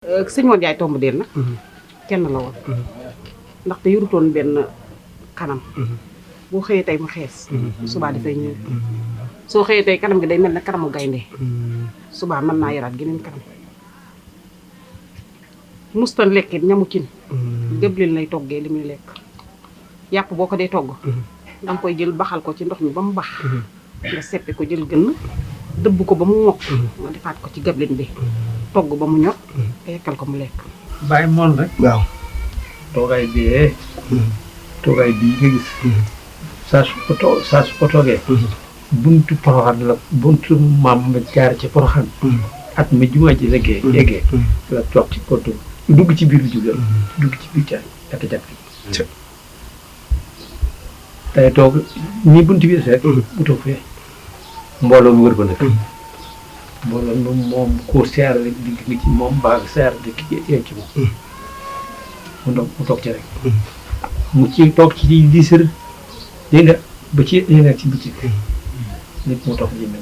sëñ Mor Ndiaye Tomb deel nag kenn la woon ndaxte yorutoon benn kanam boo xëyee tey mu xees subaa dafay ñëw soo xëyee tey kanam gi day mel ne kanamu gaynde subaa mën naa yaraat geneen kanam mustan lekkit ñamu cin gëblin lay toggee li muy lekk yàpp boo ko dee togg danga koy jël baxal ko ci ndox mi ba mu bax nga seppi ko jël gën dëbb ko ba mu mokk nga defaat ko ci gëblin bi togg ba mu ñor yekkal ko mu lekk Baye Mor rek waaw toogaay bii toogaay bii nga gis saa su ko toogee buntu Porokhane la buntu maam ma jaar ci Porokhane at ma jumaa ji yeggee la toog ci poto dugg ci biir jugal dugg ci biir caay ak jàpp tey toog nii buntu bi rek bu toog fee mbooloo mi wër ko nag mbooloo moom ko seer rek di ngi ci moom baa seer di yegg ci moom mu toog ci rek mu ci toog ci 10 heures dégg nga ba ci yéen ci bëccëg nit mu toog ji mel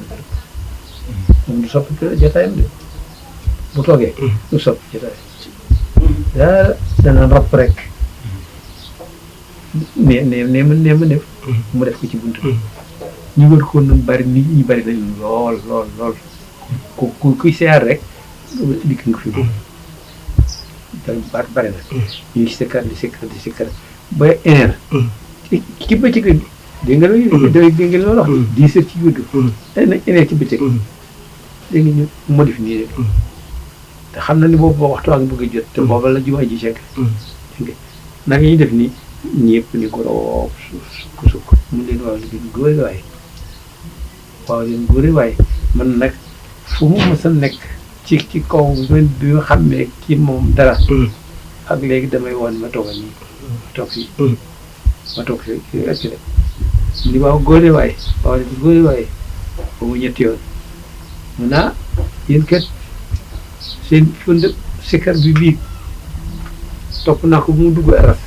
moom du soppi jotaayam de bu toogee du soppi jotaayam daa dana ropp rek ne ma def mu def ko ci buntu ñu wër ko nag bari nit ñi bari nañu lool ku kuy seer rek dikk nga fi moom bari na ñuy sikkar di sikkar ba éner ci bëccëg dégg nga loolu wax 10 heures ci guddi na éner ci bëccëg dégg nga ñu modif nii rek te xam na ni boobu boo waxtu ak bëgg a jot te booba la jumaa ji segg dégg nga naka ñuy def nii ñëpp ni ko roob sukk mun leen waaw liggéey góore waaye man nag fu mu mës a nekk ci kaw bi nga xam ne ci moom dara ak léegi damay woon ma toog nii ma toog fii rek de li waaw góore waaye ba mu ñetti yoon mun naa yéen kat seen fund sikkar bi bii topp naa ko bu mu dugg aras